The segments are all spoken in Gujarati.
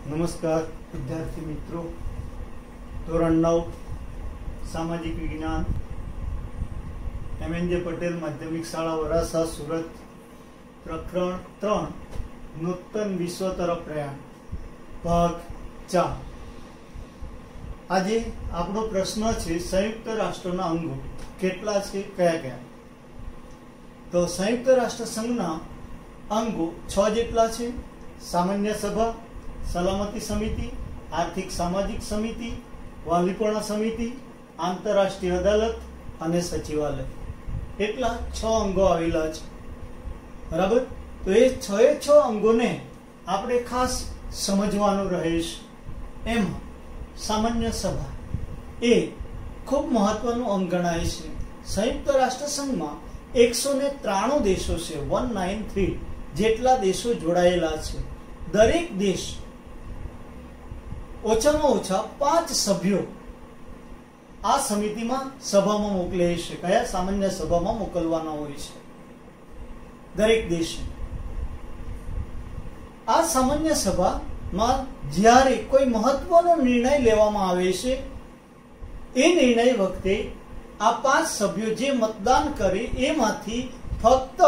नमस्कार विद्यार्थी मित्रों, धोरण 9 सामाजिक विज्ञान MNJ पटेल माध्यमिक शाळा वरासा सूरत प्रकरण 3 नूतन विश्व तरफ प्रयाण भाग 4। આજે આપણો પ્રશ્ન છે સંયુક્ત રાષ્ટ્રના અંગો કેટલા છે, કયા કયા? તો સંયુક્ત રાષ્ટ્ર સંઘના અંગો 6 જેટલા છે। સામાન્ય સભા, સલામતી સમિતિ, આર્થિક સામાજિક સમિતિ, વાલીપણા સમિતિ, આંતરરાષ્ટ્રીય અદાલત અને સચિવાલય, એટલા 6 અંગો આવેલા છે। બરાબર? તો એ 6 અંગોને આપણે ખાસ સમજવાનું રહે છે। એમાં સામાન્ય સભા એ ખૂબ મહત્વનું અંગ ગણાય છે। સંયુક્ત રાષ્ટ્ર સંઘમાં 193 દેશો છે, 193 જેટલા દેશો જોડાયેલા છે। દરેક દેશ ઓછામાં ઓછા 5 સભ્યો આ સમિતિમાં સભામાં મોકલે છે। કયા? સામાન્ય સભામાં મોકલવાના હોય છે દરેક દેશે। આ સામાન્ય સભામાં જ્યારે કોઈ મહત્વનો નિર્ણય લેવામાં આવે છે, એ નિર્ણય વખતે આ 5 સભ્યો જે મતદાન કરે એમાંથી ફક્ત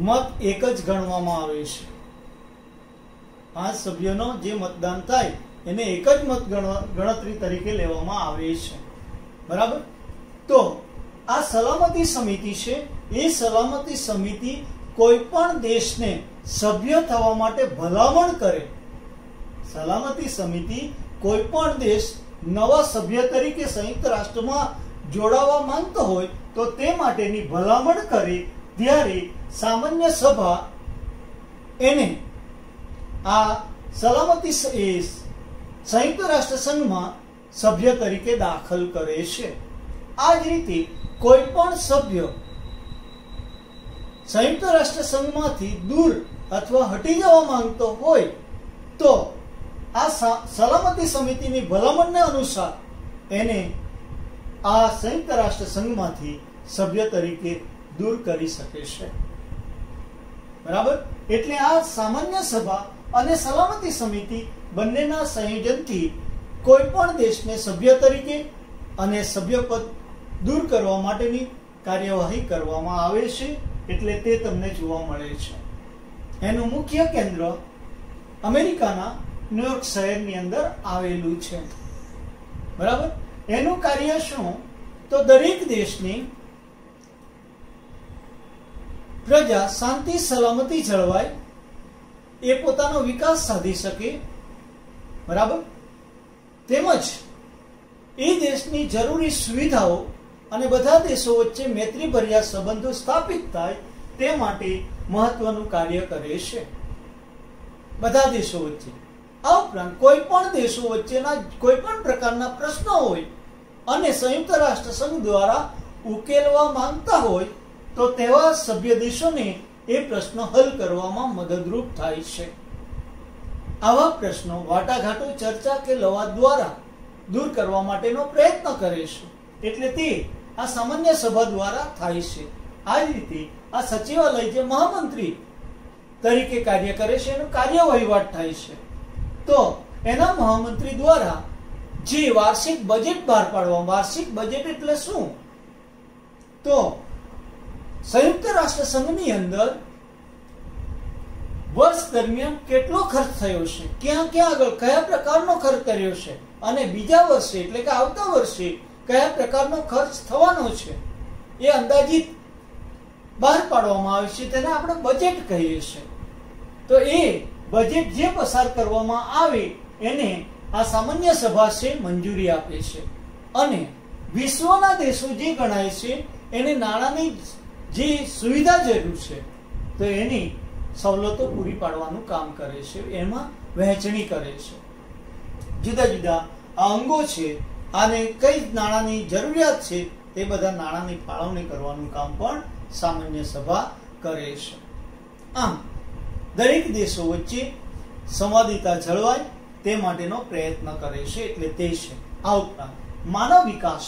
મત એક જ ગણવામાં આવે છે। 5 સભ્યોનો જે મતદાન થાય એને એક જ મત ગણતરી તરીકે લેવામાં આવે છે। બરાબર? તો આ સલામતી સમિતિ છે, એ સલામતી સમિતિ કોઈ પણ દેશને સભ્ય થવા માટે ભલામણ કરે। સલામતી સમિતિ કોઈ પણ દેશ નવા સભ્ય તરીકે સંયુક્ત રાષ્ટ્રમાં જોડાવા માંગતો હોય તો તે માટેની ભલામણ કરે ત્યારે સામાન્ય સભા એને આ સલામતી સંયુક્ત રાષ્ટ્ર સંઘમાં સભ્ય તરીકે દાખલ કરે છે। આ જ રીતે કોઈ પણ સભ્ય સંયુક્ત રાષ્ટ્ર સંઘમાંથી દૂર અથવા હટી જવા માંગતો હોય તો આ સલામતી સમિતિની ભલામણને અનુસાર એને આ સંયુક્ત રાષ્ટ્ર સંઘમાંથી સભ્ય તરીકે દૂર કરી શકે છે। બરાબર? એટલે આ સામાન્ય સભા અને સલામતી સમિતિ બંનેના સંયોજનથી કોઈ પણ દેશને સભ્ય તરીકે અને સભ્યપદ દૂર કરવા માટેની કાર્યવાહી કરવામાં આવે છે। એટલે તે તમને જોવા મળે છે। એનું મુખ્ય કેન્દ્ર અમેરિકાના ન્યુયોર્ક શહેરની અંદર આવેલું છે। બરાબર? એનું કાર્ય શું? તો દરેક દેશની પ્રજા શાંતિ સલામતી જળવાય, એ પોતાનો વિકાસ સાધી શકે। બરાબર? તેમજ એ દેશની જરૂરી સુવિધાઓ અને બધા દેશો વચ્ચે મૈત્રીભર્યા સંબંધો સ્થાપિત થાય તે માટે મહત્વનું કાર્ય કરે છે બધા દેશો વચ્ચે। આ ઉપરાંત કોઈ પણ દેશો વચ્ચેના કોઈ પણ પ્રકારના પ્રશ્નો હોય અને સંયુક્ત રાષ્ટ્ર સંઘ દ્વારા ઉકેલવા માંગતા હોય તો તેવા સભ્ય દેશોને એ પ્રશ્નો હલ કરવામાં મદદરૂપ થાય છે। આવા પ્રશ્નો વાટાઘાટો, ચર્ચા કે લવાદ દ્વારા દૂર કરવા માટેનો પ્રયત્ન કરે છે। એટલે તે આ સામાન્ય સભા દ્વારા થાય છે। આ જ રીતે આ સચિવાલય જે મહામંત્રી તરીકે કાર્ય કરે છે, એનો કાર્ય વહીવટ થાય છે। તો એના મહામંત્રી દ્વારા જે વાર્ષિક બજેટ બહાર પાડવામાં, વાર્ષિક બજેટ એટલે શું? તો સંયુક્ત રાષ્ટ્ર સંઘની અંદર વર્ષ દરમિયાન કેટલો ખર્ચ થયો છે, ક્યાં ક્યાં આગળ કયા પ્રકારનો ખર્ચ કર્યો છે, અને બીજા વર્ષે એટલે કે આવતા વર્ષે કયા પ્રકારનો ખર્ચ થવાનો છે, એ અંદાજિત બહાર પાડવામાં આવે છે। તેને આપણે બજેટ કહીએ છીએ। તો એ બજેટ જે પસાર કરવામાં આવે એને આ સામાન્ય સભા છે મંજૂરી આપે છે, અને વિશ્વના દેશો જે ગણાય છે એને નાણાંની જે સુવિધા જરૂર છે તો એની સવલતો પૂરી પાડવાનું કામ કરે છે, એમાં વહેંચણી કરે છે। જુદા જુદા આ અંગો છે, આને કઈ નાણાંની જરૂરિયાત છે તે બધા નાણાંની ફાળવણી કરવાનું કામ પણ સામાન્ય સભા કરે છે। આમ દરેક દેશો વચ્ચે સંવાદિતા જળવાય તે માટેનો પ્રયત્ન કરે છે, એટલે તે છે। આ ઉપરાંત માનવ વિકાસ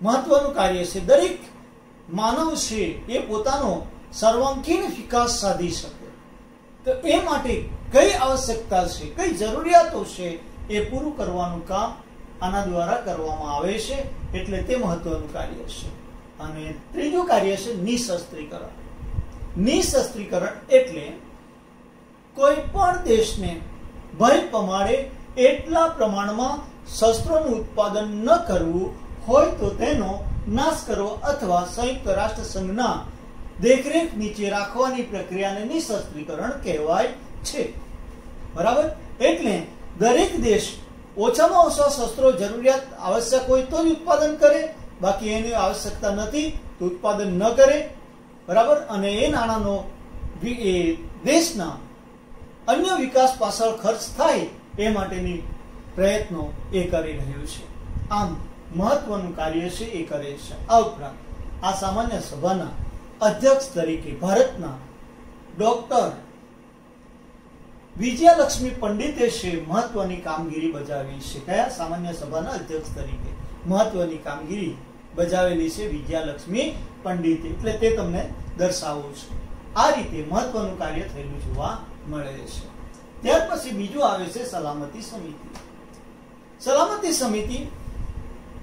મહત્વનું કાર્ય છે। દરેક માનવ છે એ પોતાનો સર્વાંગીણ વિકાસ સાધી શકે, તો એ માટે કઈ આવશ્યકતા છે, કઈ જરૂરિયાતો છે એ પૂરું કરવાનું કામ આના દ્વારા કરવામાં આવે છે, એટલે તે મહત્વનું કાર્ય છે. અને ત્રીજું કાર્ય છે નિશસ્ત્રીકરણ. નિશસ્ત્રીકરણ એટલે કોઈ પણ દેશને ભય પમાડે એટલા પ્રમાણમાં શસ્ત્રોનું ઉત્પાદન ન કરવું હોય તો તેનો નાશ કરવો અથવા સંયુક્ત રાષ્ટ્ર સંઘના દેખરેખ નીચે રાખવાની પ્રક્રિયાને નિશસ્ત્રીકરણ કહેવાય છે. બરાબર? એટલે દરેક દેશ ઓછામાં ઓછા શસ્ત્રો જરૂરિયાત આવશ્યક હોય તો જ ઉત્પાદન કરે, બાકી એની આવશ્યકતા નથી તો ઉત્પાદન ન કરે. બરાબર? અને એ નાણાંનો દેશના અન્ય વિકાસ પાછળ ખર્ચ થાય એ માટેની પ્રયત્નો એ કરી રહ્યું છે. આમ મહત્વનું કાર્ય છે એ કરે છે. આ ઉપરાંત આ સામાન્ય સભાના અધ્યક્ષ તરીકે ભારતના ડોક્ટર વિજયાલક્ષ્મી પંડિતે છે મહત્વની કામગીરી બજાવી છે. કયા? સામાન્ય સભાના અધ્યક્ષ તરીકે મહત્વની કામગીરી બજાવેલી છે વિજયાલક્ષ્મી પંડિતે. એટલે તે તમને દર્શાવવું છે. આ રીતે મહત્વનું કાર્ય થયેલું જોવા મળે છે. ત્યાર પછી બીજું આવે છે સલામતી સમિતિ. સલામતી સમિતિ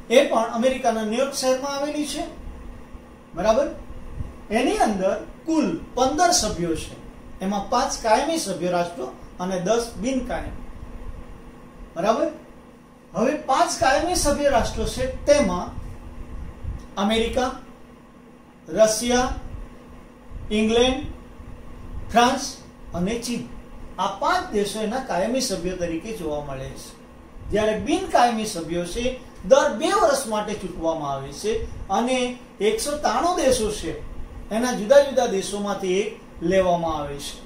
એ પણ અમેરિકાના ન્યુયોર્ક શહેરમાં આવેલી છે. બરાબર? એની અંદર કુલ 15 સભ્યો છે. એમાં 5 કાયમી સભ્ય રાષ્ટ્રો અને 10 બિનકાયમી. બરાબર? હવે 5 કાયમી સભ્ય રાષ્ટ્રો છે તેમાં અમેરિકા, રશિયા, ઇંગ્લેન્ડ, ફ્રાન્સ અને ચીન આ 5 દેશો એના કાયમી સભ્યો તરીકે જોવા મળે છે. જ્યારે બિનકાયમી સભ્યો છે દર 2 વર્ષ માટે ચૂંટવામાં આવે છે અને 193 દેશો છે એના જુદા જુદા દેશોમાંથી એક લેવામાં આવે છે.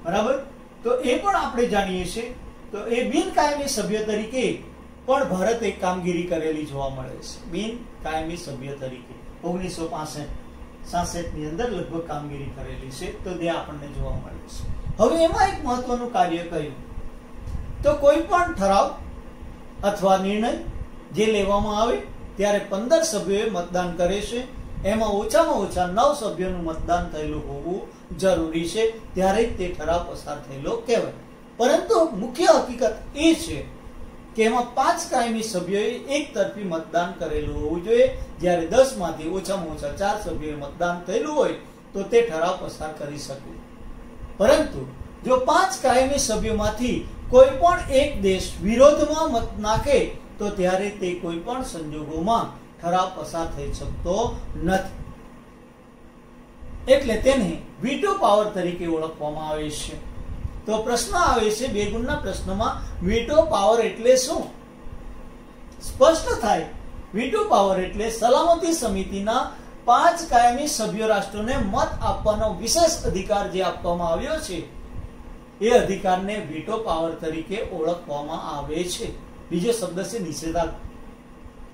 બરાબર? તો એ પણ આપણે જાણીએ છીએ. તો એ બિનકાયમી સભ્ય તરીકે પણ ભારતે કામગીરી કરેલી જોવા મળે છે. બિનકાયમી સભ્ય તરીકે 1965 ની અંદર લગભગ કામગીરી કરેલી છે. તો તે આપણને જોવા મળે છે. હવે એમાં એક મહત્વનું કાર્ય કહ્યું તો કોઈ પણ ઠરાવ અથવા નિર્ણય જે લેવામાં આવે ત્યારે 15 સભ્યોએ મતદાન કરે છે. એમાં ઓછામાં ઓછા 9 સભ્યોનું મતદાન થયેલું હોવું જરૂરી છે, ત્યારે તે ઠરાવ પસાર થયેલો કહેવાય. પરંતુ મુખ્ય હકીકત એ છે કે એમાં 5 કાયમી સભ્યોએ એક તરફી મતદાન કરેલું હોવું જોઈએ, જ્યારે 10 માંથી ઓછામાં ઓછા 4 સભ્યોએ મતદાન થયેલું હોય તો તે ઠરાવ પસાર કરી શકે. પરંતુ જો 5 કાયમી સભ્યોમાંથી કોઈ પણ એક દેશ વિરોધમાં મત નાખે તો ત્યારે તે કોઈ પણ સંજોગોમાં ઠરાવ પસાર થઈ શકતો નથી. એટલે તેને વીટો પાવર તરીકે ઓળખવામાં આવે છે. તો પ્રશ્ન આવે છે 2 ગુણના પ્રશ્નમાં વીટો પાવર એટલે શું? સ્પષ્ટ થાય. વીટો પાવર એટલે સલામતી સમિતિના 5 કાયમી સભ્ય રાષ્ટ્રોને મત આપવાનો વિશેષ અધિકાર જે આપવામાં આવ્યો છે એ અધિકારને વીટો પાવર તરીકે ઓળખવામાં આવે છે. બીજો શબ્દ છે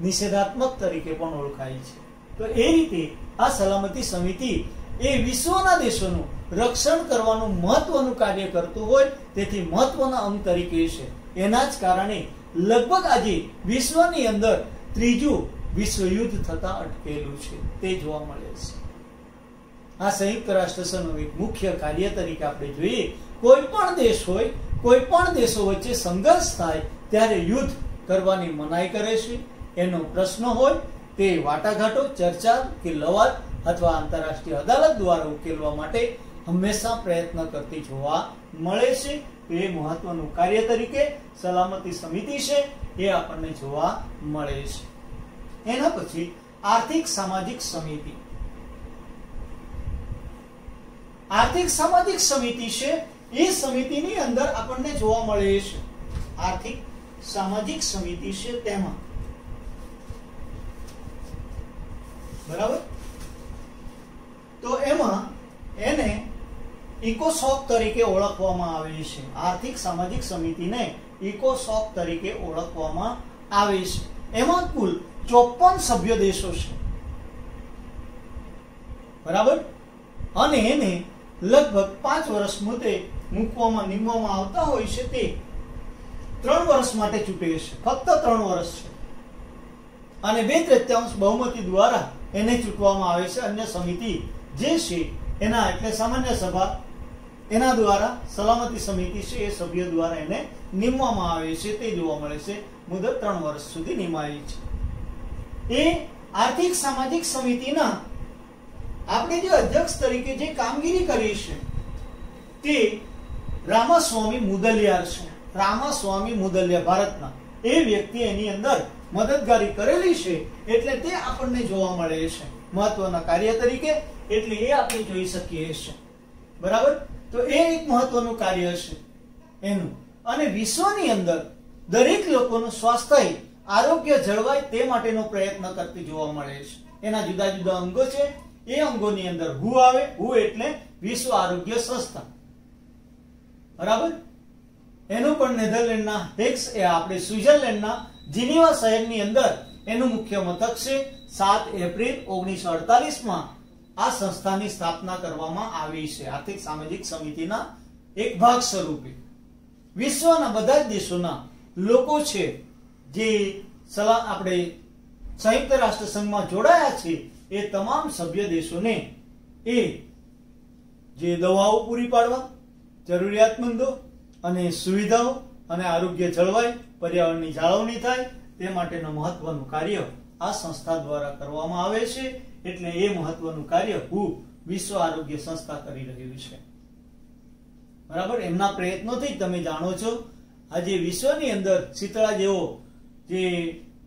નિષેધાત્મક તરીકે પણ ઓળખાય છે. તો એ રીતે આ સલામતી સમિતિ એ વિશ્વના દેશોનું રક્ષણ કરવાનું મહત્વનું કાર્ય કરતું હોય તેથી મહત્વના અંગ તરીકે છે. એના જ કારણે લગભગ આજે વિશ્વની અંદર 3જું વિશ્વયુદ્ધ થતા અટકેલું છે તે જોવા મળે છે. આ સંયુક્ત રાષ્ટ્ર સંઘનું એક મુખ્ય કાર્ય તરીકે આપણે જોઈએ, કોઈ પણ દેશ હોય, કોઈ પણ દેશો વચ્ચે સંઘર્ષ થાય ત્યારે યુદ્ધ કરવાની મનાઈ કરે છે. એનો પ્રશ્ન હોય તે વાટાઘાટો, ચર્ચા કે લવાદ અથવા આંતરરાષ્ટ્રીય અદાલત દ્વારા ઉકેલવા માટે હંમેશા પ્રયત્ન કરતી જોવા મળે છે. એ મહત્વનું કાર્ય તરીકે સલામતી સમિતિ છે એ આપણને જોવા મળે છે. એના પછી આર્થિક સામાજિક સમિતિ. આર્થિક સામાજિક સમિતિ છે એ સમિતિની અંદર આપણને જોવા મળે છે આર્થિક સામાજિક સમિતિ છે તેમાં. બરાબર? તો એમાં એને ઇકોસોક તરીકે ઓળખવામાં આવે છે. આર્થિક સામાજિક સમિતિને ઇકોસોક તરીકે ઓળખવામાં આવે છે. એમાં કુલ 54 સભ્ય દેશો છે. બરાબર? અને એને લગભગ 5 વર્ષ મુદ્દે નીમવામાં આવતા હોય છે. તે 3 વર્ષ માટે ચૂંટે છે, ફક્ત 3 વર્ષ છે. અને 2/3 બહુમતી દ્વારા એને ચૂંટવામાં આવે છે. અન્ય સમિતિ જે છે એના એટલે સામાન્ય સભા એના દ્વારા સલામતી સમિતિ છે એ સભ્ય દ્વારા એને નિમવામાં આવે છે તે જોવા મળે છે. મુદત 3 વર્ષ સુધી નિમાય છે. એ આર્થિક સામાજિક સમિતિના આપણે જે અધ્યક્ષ તરીકે જે કામગીરી કરી છે તે રામાસ્વામી મુદલિયાર છે. રામાસ્વામી મુદલિયા ભારતના એ વ્યક્તિ એની અંદર મદદગારી કરેલી છે એટલે તે આપણને જોવા મળે છે મહત્વના કાર્ય તરીકે. એટલે એ આપણે જોઈ શકીએ છીએ. બરાબર. તો એ એક મહત્વનું કાર્ય છે એનું. અને વિશ્વની અંદર દરેક લોકોનું સ્વાસ્થ્ય આરોગ્ય જળવાય તે માટેનો પ્રયત્ન કરતી જોવા મળે છે. એના જુદા જુદા અંગો છે. એ અંગોની અંદર WHO આવે. WHO એટલે વિશ્વ આરોગ્ય સંસ્થા. બરાબર. એનું પણ નેધરલેન્ડના હેક્સ એ આપણે સ્વિટ્ઝરલેન્ડના જીનીવા શહેરની અંદર એનું મુખ્ય મથક છે. 7 એપ્રિલ 1948 માં આ સંસ્થાની સ્થાપના કરવામાં આવી છે આર્થિક સામાજિક સમિતિના એક ભાગ સ્વરૂપે. વિશ્વના બધા જ દેશોના લોકો છે જે આપણે સંયુક્ત રાષ્ટ્ર સંઘમાં જોડાયા છે એ તમામ સભ્ય દેશોને એ જે દવાઓ પૂરી પાડવા, જરૂરિયાતમંદો અને સુવિધાઓ અને આરોગ્ય જળવાય, પર્યાવરણની જાળવણી થાય તે માટેનું મહત્વનું કાર્ય આ સંસ્થા દ્વારા કરવામાં આવે છે. એટલે એ મહત્વનું કાર્ય વિશ્વ આરોગ્ય સંસ્થા કરી રહ્યું છે. બરાબર. એમના પ્રયત્નોથી તમે જાણો છો આજે વિશ્વની અંદર શીતળા જેવો જે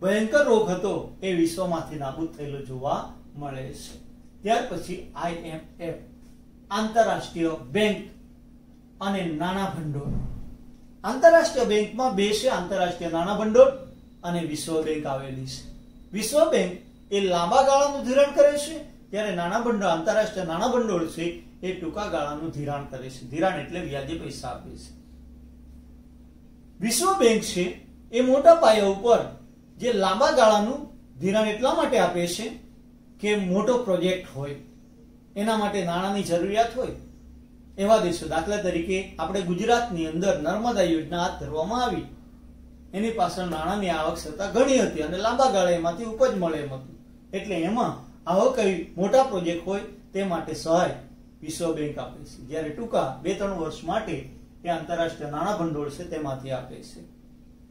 ભયંકર રોગ હતો એ વિશ્વમાંથી નાબૂદ થયેલો જોવા મળે છે. ત્યાર પછી IMF આંતરરાષ્ટ્રીય બેંક અને નાણાં ભંડોળ. આંતરરાષ્ટ્રીય બેંકમાં બે છે, આંતરરાષ્ટ્રીય નાણાં ભંડોળ અને વિશ્વ બેંક આવેલી છે. વિશ્વ બેંક એ લાંબા ગાળાનું ધિરાણ કરે છે ત્યારે નાણાં ભંડોળ આંતરરાષ્ટ્રીય નાણાં ભંડોળ છે એ ટૂંકા ગાળાનું ધિરાણ કરે છે. ધિરાણ એટલે વ્યાજે પૈસા આપે છે. વિશ્વ બેંક છે એ મોટા પાયા ઉપર જે લાંબા ગાળાનું ધિરાણ એટલા માટે આપે છે કે મોટો પ્રોજેક્ટ હોય એના માટે નાણાંની જરૂરિયાત હોય એવા દેશો. દાખલા તરીકે આપણે ગુજરાતની અંદર નર્મદા યોજના હાથ ધરવામાં આવી. એની પાછળ નાણાંની આવશ્યકતા ઘણી હતી અને લાંબા ગાળે એમાંથી ઉપજ મળે એમ હતું. એટલે એમાં આવો કઈ મોટા પ્રોજેક્ટ હોય તે માટે સહાય વિશ્વ બેંક આપે છે. જ્યારે ટૂંકા 2-3 વર્ષ માટે એ આંતરરાષ્ટ્રીય નાણાં ભંડોળ છે તેમાંથી આપે છે.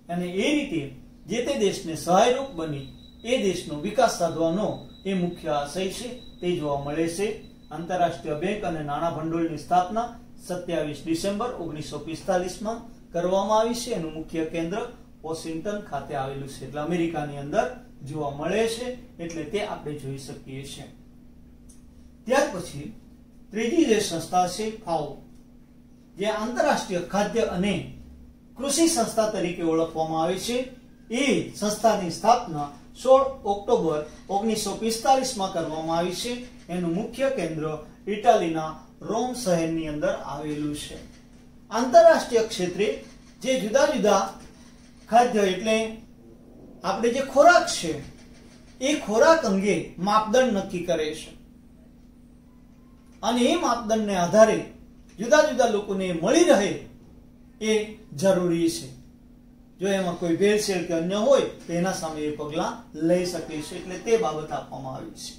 અને એ રીતે જે તે દેશને સહાયરૂપ બની એ દેશનો વિકાસ સાધવાનો એ મુખ્ય આશય છે તે જોવા મળે છે. આંતરરાષ્ટ્રીય બેંક અને નાણાં ભંડોળની સ્થાપના 27 ડિસેમ્બર 1945 માં કરવામાં આવી છે. એનું મુખ્ય કેન્દ્ર વોશિંગ્ટન ખાતે આવેલું છે એટલે અમેરિકાની અંદર જોવા મળે છે. એટલે તે આપણે જોઈ શકીએ છીએ. ત્યાર પછી ત્રીજી જે સંસ્થા છે FAO જે આંતરરાષ્ટ્રીય ખાદ્ય અને કૃષિ સંસ્થા તરીકે ઓળખવામાં આવે છે. એ સંસ્થાની સ્થાપના 16 ઓક્ટોબર 1945 માં કરવામાં આવી છે. એનું મુખ્ય કેન્દ્ર ઇટાલીના રોમ શહેરની અંદર આવેલું છે. આંતરરાષ્ટ્રીય ક્ષેત્રે જે જુદા જુદા ખાદ્ય એટલે આપણે જે ખોરાક છે એ ખોરાક અંગે માપદંડ નક્કી કરે છે અને એ માપદંડને આધારે જુદા જુદા લોકોને મળી રહે એ જરૂરી છે. જો એમાં કોઈ ભેળસેળ કે અન્ય હોય તો એના સામે એ પગલાં લઈ શકે છે. એટલે તે બાબત આપવામાં આવી છે.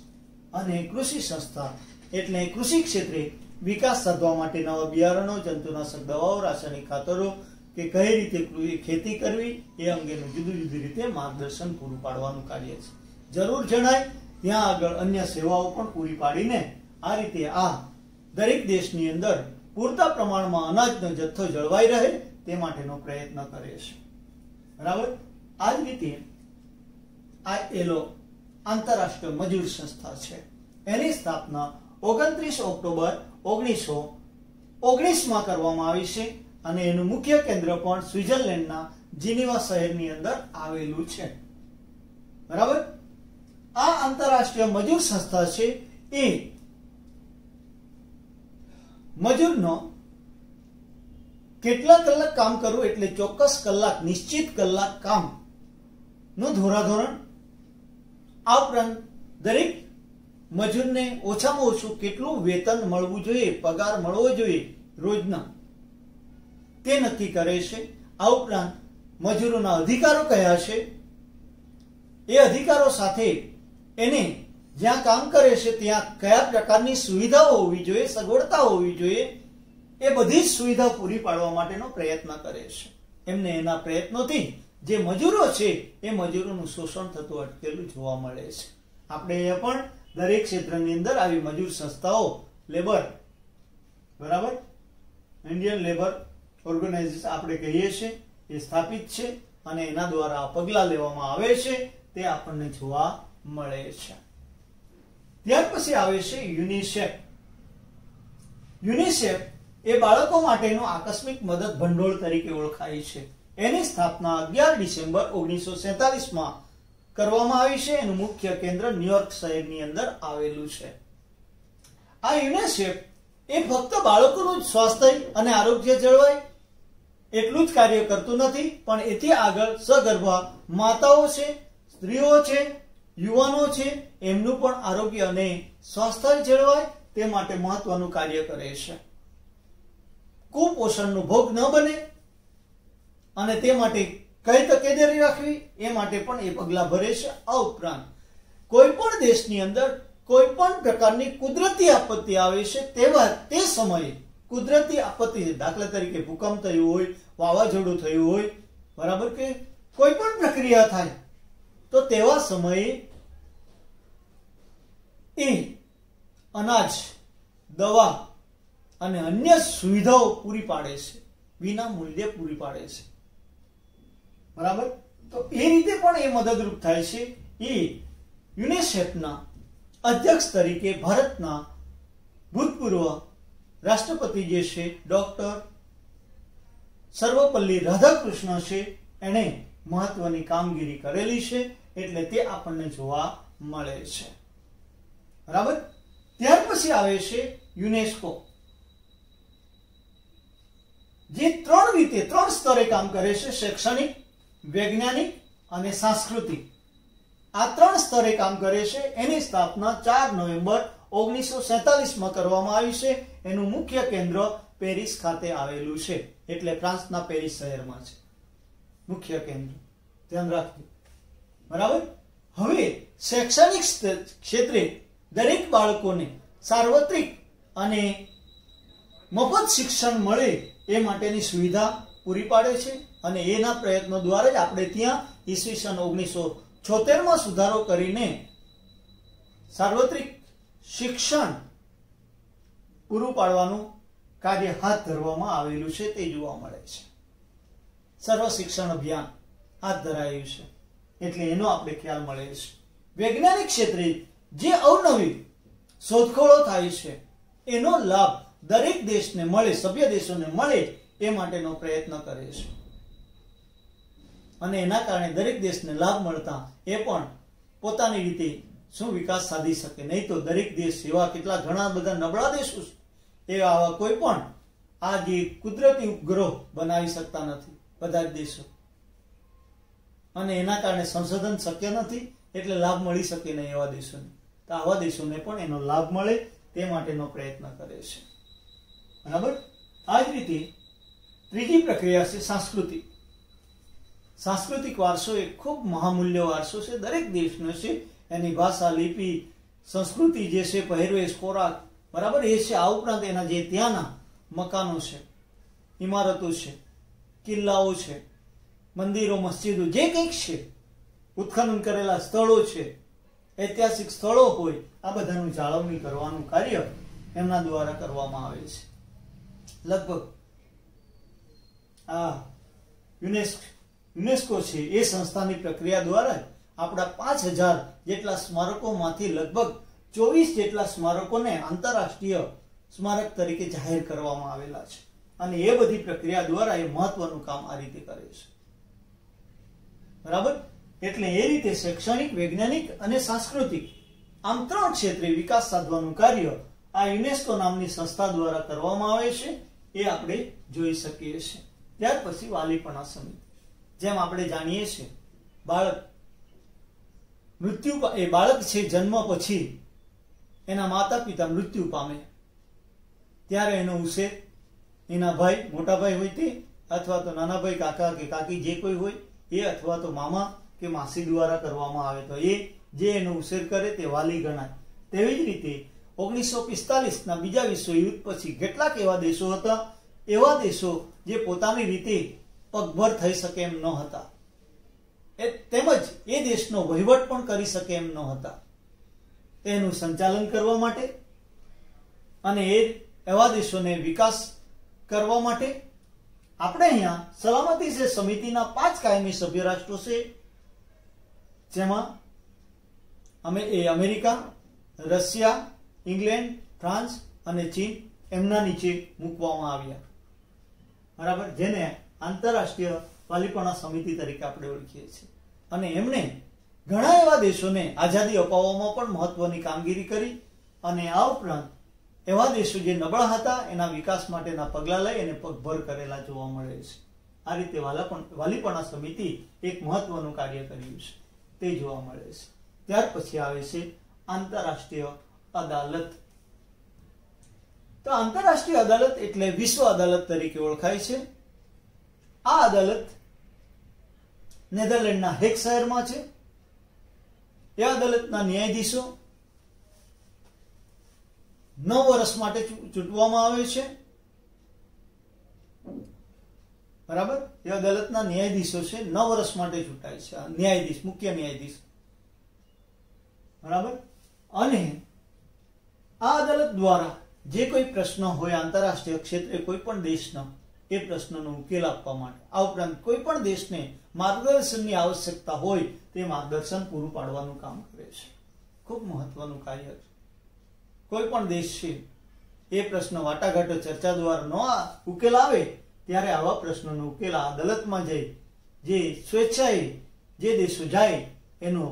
અને કૃષિ સંસ્થા એટલે કૃષિ ક્ષેત્રે વિકાસ સાધવા માટે નવા બિયારણો, જંતુનાશક દવાઓ, રાસાયણિક ખાતરો કે કઈ રીતે ખેતી કરવી એ અંગેનું જુદી જુદી રીતે માર્ગદર્શન પૂરું પાડવાનું કાર્ય છે. જરૂર જણાય ત્યાં આગળ અન્ય સેવાઓ પણ પૂરી પાડીને આ રીતે આ દરેક દેશની અંદર પૂરતા પ્રમાણમાં અનાજનો જથ્થો જળવાઈ રહે તે માટેનો પ્રયત્ન કરે છે. બરાબર. આ જ રીતે ILO આંતરરાષ્ટ્રીય મજૂર સંસ્થા છે. એની સ્થાપના 29 ઓક્ટોબર 1919 માં કરવામાં આવી છે અને એનું મુખ્ય કેન્દ્ર પણ સ્વિટ્ઝરલેન્ડના જીનીવા શહેરની અંદર આવેલું છે. બરાબર. આ આંતરરાષ્ટ્રીય મજૂર સંસ્થા છે એ મજૂરનો કેટલા કલાક કામ કરવું એટલે ચોક્કસ કલાક, નિશ્ચિત કલાક કામ નું ધોરાધોરણ, આ ઉપરાંત દરેક મજૂરને ઓછામાં ઓછું કેટલું વેતન મળવું જોઈએ, પગાર મળવો જોઈએ રોજના તે નક્કી કરે છે. આ ઉપરાંત મજૂરોના અધિકારો કયા છે એ અધિકારો સાથે એને જ્યાં કામ કરે છે ત્યાં કયા પ્રકારની સુવિધાઓ હોવી જોઈએ, સગવડતા હોવી જોઈએ એ બધી જ સુવિધા પૂરી પાડવા માટેનો પ્રયત્ન કરે છે. એમને એના પ્રયત્નોથી જે મજૂરો છે એ મજૂરોનું શોષણ થતું અટકેલું જોવા મળે છે. આપણે એ પણ દરેક ક્ષેત્રની અંદર આવી મજૂર સંસ્થાઓ, લેબર, બરાબર, ઇન્ડિયન લેબર ઓર્ગેનાઇઝેશન આપણે કહીએ છીએ, એ સ્થાપિત છે અને એના દ્વારા પગલાં લેવામાં આવે છે તે આપણને જોવા મળે છે. ત્યાર પછી આવે છે યુનિસેફ. યુનિસેફ એ બાળકો માટેનું આકસ્મિક મદદ ભંડોળ તરીકે ઓળખાય છે. એની સ્થાપના 11 ડિસેમ્બર 1947 માં કરવામાં આવી છે. એનું મુખ્ય કેન્દ્ર ન્યુયોર્ક શહેરની અંદર આવેલું છે. આ યુનિસેફ એ ફક્ત બાળકોનું જ સ્વાસ્થ્ય અને આરોગ્ય જળવાય એટલું જ કાર્ય કરતું નથી, પણ એથી આગળ સગર્ભા માતાઓ છે, સ્ત્રીઓ છે, યુવાનો છે, એમનું પણ આરોગ્ય અને સ્વાસ્થ્ય જળવાય તે માટે મહત્વનું કાર્ય કરે છે. કુપોષણનો ભોગ ન બને અને તે માટે કઈ તકેદારી રાખવી એ માટે પણ એ પગલાં ભરે છે. આ ઉપરાંત કોઈ પણ દેશની અંદર કોઈ પણ પ્રકારની કુદરતી આપત્તિ આવે છે તે સમયે કુદરતી આપત્તિ, દાખલા તરીકે ભૂકંપ થયું હોય, વાવાઝોડું થયું હોય, બરાબર, કે કોઈ પણ પ્રક્રિયા થાય તો તેવા સમયે એ અનાજ, દવા અને અન્ય સુવિધાઓ પૂરી પાડે છે, વિના મૂલ્યે પૂરી પાડે છે, બરાબર. તો એ રીતે પણ એ મદદરૂપ થાય છે. એ યુનિસેફના અધ્યક્ષ તરીકે ભારતના ભૂતપૂર્વ રાષ્ટ્રપતિ જે છે ડોક્ટર સર્વપલ્લી રાધાકૃષ્ણ છે, એણે મહત્વની કામગીરી કરેલી છે, એટલે તે આપણને જોવા મળે છે, બરાબર. ત્યાર પછી આવે છે યુનેસ્કો, જે 3 રીતે 3 સ્તરે કામ કરે છે: શૈક્ષણિક, વૈજ્ઞાનિક અને સાંસ્કૃતિક. આ 3 સ્તરે કામ કરે છે. એની સ્થાપના 4 નવેમ્બર 1947 માં કરવામાં આવી છે. એનું મુખ્ય કેન્દ્ર પેરિસ ખાતે આવેલું છે, એટલે ફ્રાન્સના પેરિસ શહેરમાં છે મુખ્ય કેન્દ્ર, ધ્યાન રાખજો, બરાબર. હવે શૈક્ષણિક ક્ષેત્રે દરેક બાળકોને સાર્વત્રિક અને મફત શિક્ષણ મળે એ માટેની સુવિધા પૂરી પાડે છે અને એના પ્રયત્નો દ્વારા જ આપણે ત્યાં ઈસવીસન 1976 માં સુધારો કરીને સાર્વત્રિક શિક્ષણ પૂરું પાડવાનું કાર્ય હાથ ધરવામાં આવેલું છે તે જોવા મળે છે. સર્વ શિક્ષણ અભિયાન હાથ ધરાયું છે, એટલે એનો આપણે ખ્યાલ મળે છે. વૈજ્ઞાનિક ક્ષેત્રે જે અવનવી શોધખોળો થાય છે એનો લાભ દરેક દેશને મળે, સભ્ય દેશોને મળે એ માટેનો પ્રયત્ન કરે છે અને એના કારણે દરેક દેશને લાભ મળતા એ પણ પોતાની રીતે શું વિકાસ સાધી શકે. નહીં તો દરેક દેશ એવા કેટલા ઘણા બધા નબળા દેશો છે, એ આવા કોઈ પણ આ જે કુદરતી ઉપગ્રહ બનાવી શકતા નથી બધા જ દેશો, અને એના કારણે સંશોધન શક્ય નથી, એટલે લાભ મળી શકે નહીં એવા દેશોને. તો આવા દેશોને પણ એનો લાભ મળે તે માટેનો પ્રયત્ન કરે છે, બરાબર. આ જ રીતે ત્રીજી પ્રક્રિયા છે સાંસ્કૃતિક. સાંસ્કૃતિક વારસો એ ખૂબ મહામૂલ્ય વારસો છે, દરેક દેશનો છે. એની ભાષા, લિપિ, સંસ્કૃતિ જે છે, પહેરવેશ, ખોરાક, બરાબર, એ છે. આ ઉપરાંત એના જે ત્યાંના મકાનો છે, ઇમારતો છે, કિલ્લાઓ છે, મંદિરો, મસ્જિદો, જે કંઈક છે, ઉત્ખનન કરેલા સ્થળો છે, ઐતિહાસિક સ્થળો હોય, આ બધાનું જાળવણી કરવાનું કાર્ય એમના દ્વારા કરવામાં આવે છે. લગભગ આ યુનેસ્કો છે એ સંસ્થાની પ્રક્રિયા દ્વારા આપણા 5000 જેટલા સ્મારકોમાંથી લગભગ 24 જેટલા સ્મારકોને આંતરરાષ્ટ્રીય સ્મારક તરીકે જાહેર કરવામાં આવેલા છે, અને એ બધી પ્રક્રિયા દ્વારા એ મહત્વનું કામ આ રીતે કરે છે, બરાબર. એટલે એ રીતે શૈક્ષણિક, વૈજ્ઞાનિક અને સાંસ્કૃતિક આમ 3 ક્ષેત્રે વિકાસ સાધવાનું કાર્ય આ યુનેસ્કો નામની સંસ્થા દ્વારા કરવામાં આવે છે, એ આપણે જોઈ શકીએ છીએ. ત્યાર પછી વાલીપણા સમિતિ. જેમ આપણે જાણીએ છીએ, બાળક છે જન્મ પછી એના માતા પિતા મૃત્યુ પામે ત્યારે એનો ઉછેર એના ભાઈ, મોટા ભાઈ હોય તે, અથવા તો નાના ભાઈ, કાકા કે કાકી જે કોઈ હોય એ, અથવા તો મામા કે માસી દ્વારા કરવામાં આવે તો એ જે એનો ઉછેર કરે તે વાલી ગણાય. તેવી જ રીતે 1945 ના બીજા વિશ્વયુદ્ધ પછી કેટલાક એવા દેશો હતા, એવા દેશો જે પોતાની રીતે પગભર થઈ શકે એમ ન હતા, તેમજ એ દેશનો વહીવટ પણ કરી શકે એમ ન હતા. તેનું સંચાલન કરવા માટે અને એવા દેશોને વિકાસ કરવા માટે આપણે અહીંયા સલામતી છે સમિતિના 5 કાયમી સભ્ય રાષ્ટ્રો છે, જેમાં અમેરિકા, રશિયા, ઇંગ્લેન્ડ, ફ્રાન્સ અને ચીન એમના નીચે મૂકવામાં આવ્યા. બરાબર, જેને આંતરરાષ્ટ્રીય વાલીપણા સમિતિ તરીકે આપણે ઓળખીએ છીએ. અને એમણે ઘણા એવા દેશોને આઝાદી અપાવવામાં પણ મહત્વની કામગીરી કરી અને આ ઉપરાંત એવા દેશો જે નબળા હતા એના વિકાસ માટેના પગલાં લઈ અને પગભર કરેલા જોવા મળે છે. આ રીતે વાલીપણા સમિતિ એક મહત્વનું કાર્ય કર્યું છે તે જોવા મળે છે. ત્યાર પછી આવે છે આંતરરાષ્ટ્રીય અદાલત. તો આંતરરાષ્ટ્રીય અદાલત એટલે વિશ્વ અદાલત તરીકે ઓળખાય છે. આ અદાલત નેધરલેન્ડના હેગ શહેરમાં છે. એ અદાલતના ન્યાયાધીશો 9 વર્ષ માટે ચૂંટવામાં આવે છે. બરાબર, એ અદાલતના ન્યાયાધીશો છે 9 વર્ષ માટે ચૂંટાય છે. ન્યાયાધીશ, મુખ્ય ન્યાયાધીશ. બરાબર, અને આ અદાલત દ્વારા જે કોઈ પ્રશ્ન હોય આંતરરાષ્ટ્રીય ક્ષેત્રે કોઈ પણ દેશનો, એ પ્રશ્નનો ઉકેલ આપવા માટે, આ ઉપરાંત કોઈ પણ દેશને માર્ગદર્શનની આવશ્યકતા હોય તે માર્ગદર્શન પૂરું પાડવાનું કામ કરે છે. ખૂબ મહત્વનું કાર્ય છે. કોઈ પણ દેશ છે એ પ્રશ્ન વાટાઘાટો ચર્ચા દ્વારા ન ઉકેલ આવે ત્યારે આવા પ્રશ્નનો ઉકેલ આ અદાલતમાં જઈ જે સ્વેચ્છાએ જે દેશો જાય એનો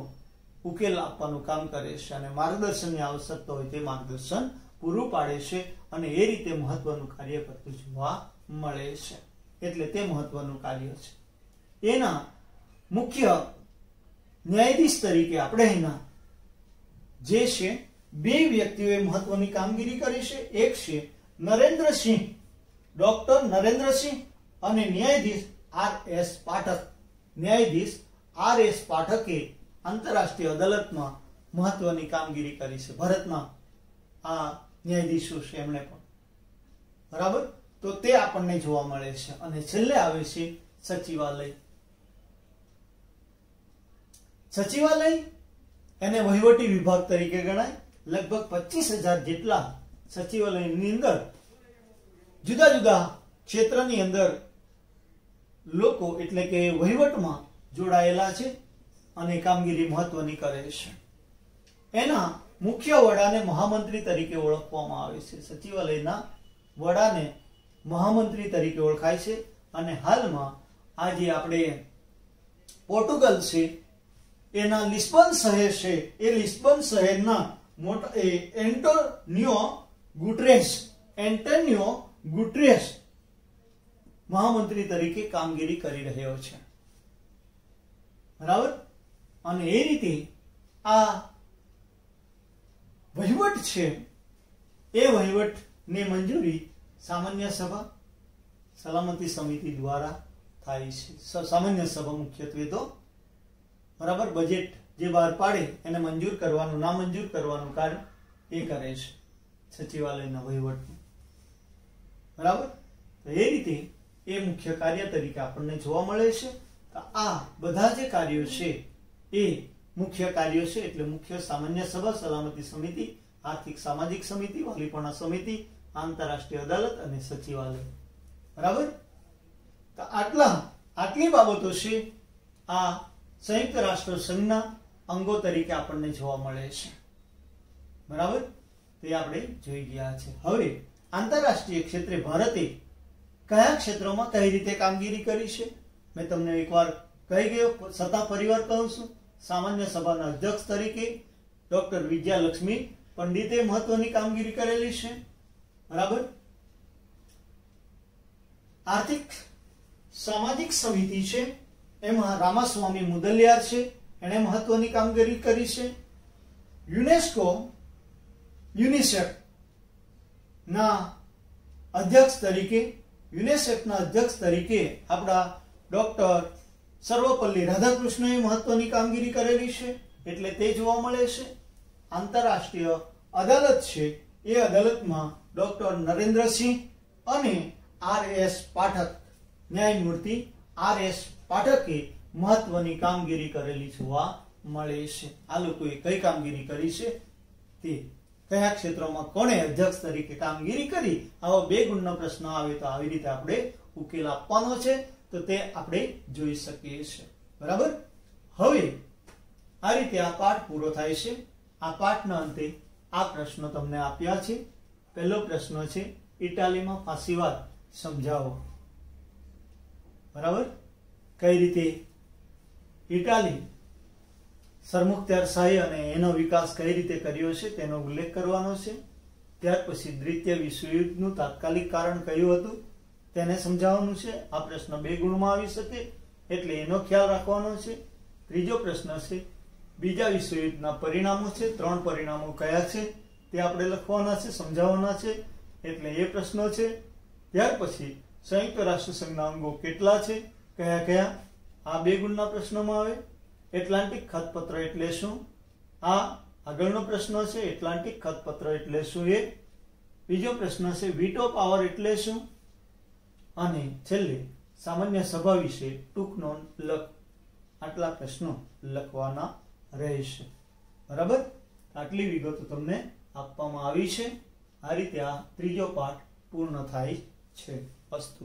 ઉકેલ આપવાનું કામ કરે છે અને માર્ગદર્શનની આવશ્યકતા હોય તે માર્ગદર્શન પૂરું પાડે છે અને એ રીતે મહત્વનું કાર્ય કરતું જોવા મળે છે. એટલે તે મહત્વનું કાર્ય છે. એના મુખ્ય ન્યાયાધીશ તરીકે આપણે એના જે છે 2 વ્યક્તિઓએ મહત્વની કામગીરી કરી છે. એક છે નરેન્દ્રસિંહ, ડોક્ટર નરેન્દ્રસિંહ અને ન્યાયાધીશ R.S. પાઠક. ન્યાયાધીશ R.S. પાઠકે આંતરરાષ્ટ્રીય અદાલતમાં મહત્વની કામગીરી કરી છે. ભારતના આ ન્યાયાધીશો છે એમણે પણ. બરાબર, તો તે આપણને જોવા મળે છે. અને છેલ્લે આવે છે સચિવાલય. સચિવાલય એને વહીવટી વિભાગ તરીકે ગણાય. લગભગ 25,000 જેટલા સચિવાલયની અંદર જુદા જુદા ક્ષેત્રની અંદર લોકો એટલે કે વહીવટમાં જોડાયેલા છે અને કામગીરી મહત્વની કરે છે. એના મુખ્ય વડાને મહામંત્રી તરીકે ઓળખવામાં આવે છે. સચિવાલયના વડાને મહામંત્રી તરીકે ઓળખાય છે. અને હાલમાં આજે આપણે પોર્ટુગલ છે એના લિસ્બન શહેર છે, એ લિસ્બન શહેરના મોટા એન્ટોનિયો ગુટરેસ મહામંત્રી તરીકે કામગીરી કરી રહ્યો છે. બરાબર, અને એ રીતે આ વહીવટ છે એ વહીવટની મંજૂરી સામાન્ય સભા સલામતી સમિતિ દ્વારા થાય છે. સામાન્ય સભા મુખ્યત્વે તો બરાબર બજેટ જે બહાર પાડે એને મંજૂર કરવાનું ના મંજૂર કરવાનું કાર્ય એ કરે છે સચિવાલયના વહીવટનું. બરાબર, તો એ રીતે એ મુખ્ય કાર્ય તરીકે આપણને જોવા મળે છે. તો આ બધા જે કાર્યો છે એ મુખ્ય કાર્યો છે. એટલે મુખ્ય સામાન્ય સભા, સલામતી સમિતિ, આર્થિક સામાજિક સમિતિ, વાલીપણા સમિતિ, આંતરરાષ્ટ્રીય અદાલત અને સચિવાલય. બરાબર, તો આટલી બાબતો છે આ સંયુક્ત રાષ્ટ્ર સંઘના અંગો તરીકે આપણને જોવા મળે છે. બરાબર, તે આપણે જોઈ ગયા છે. હવે આંતરરાષ્ટ્રીય ક્ષેત્રે ભારતે કયા ક્ષેત્રોમાં કઈ રીતે કામગીરી કરી છે મેં તમને એકવાર કહી ગયો, છતાં ફરીવાર કહું છું. સામાન્ય સભાના અધ્યક્ષ તરીકે ડોક્ટર વિજયાલક્ષ્મી પંડિતે મહત્વની કામગીરી કરેલી છે. બરાબર, આર્થિક સામાજિક સમિતિ છે એમાં રામાસ્વામી મુદલિયાર છે, એણે મહત્વની કામગીરી કરી છે. યુનિસેફ ના અધ્યક્ષ તરીકે આપણા ડોક્ટર સર્વપલ્લી રાધાકૃષ્ણએ મહત્વની કામગીરી કરેલી છે. એટલે તે જોવા મળે છે. આંતરરાષ્ટ્રીય અદાલત છે એ અદાલતમાં ડોક્ટર નરેન્દ્રસિંહ અને આર.એસ. પાઠક, ન્યાયમૂર્તિ આર.એસ. પાઠકે મહત્વની કામગીરી કરેલી જોવા મળે છે. આ લોકોએ કઈ કામગીરી કરી છે, તે કયા ક્ષેત્રમાં કોણે અધ્યક્ષ તરીકે કામગીરી કરી, આવો 2 ગુણનો પ્રશ્ન આવે તો આવી રીતે આપણે ઉકેલ આપવાનો છે, તો તે આપણે જોઈ શકીએ છીએ. બરાબર. હવે આ રીતે આ પાઠ પૂરો થાય છે. આ પાઠના અંતે આ પ્રશ્નો તમને આપ્યા છે. પહેલો પ્રશ્ન છે, ઇટાલીમાં ફાંસીવાદ સમજાવો. બરાબર. કઈ રીતે ઇટાલી સરમુખત્યારશાહી અને એનો વિકાસ કઈ રીતે કર્યો છે તેનો ઉલ્લેખ કરવાનો છે. ત્યાર પછી દ્વિતીય વિશ્વયુદ્ધનું તાત્કાલિક કારણ કયું હતું તેને સમજાવવાનું છે. આ પ્રશ્ન 2 ગુણમાં આવી શકે એટલે એનો ખ્યાલ રાખવાનો છે. ત્રીજો પ્રશ્ન છે, બીજા વિશ્વયુદ્ધના પરિણામો છે, 3 પરિણામો કયા છે તે આપણે લખવાના છે, સમજાવવાના છે, એટલે એ પ્રશ્નો છે. ત્યાર પછી સંયુક્ત રાષ્ટ્ર સંઘના અંગો કેટલા છે, કયા કયા, આ 2 ગુણના પ્રશ્નોમાં આવે. એટલાન્ટિક ખતપત્ર એટલે શું, આ આગળનો પ્રશ્ન છે. એટલાન્ટિક ખતપત્ર એટલે શું એ. બીજો પ્રશ્ન છે, વીટો પાવર એટલે શું, અને છેલ્લે સામાન્ય સભા વિશે ટૂંક નોંધ લખ. આટલા પ્રશ્નો લખવાના રહેશે. બરાબર. આટલી વિગતો તમને આપવામાં આવી છે. આ રીતે આ ત્રીજો પાઠ પૂર્ણ થાય છે. અસ્તુ.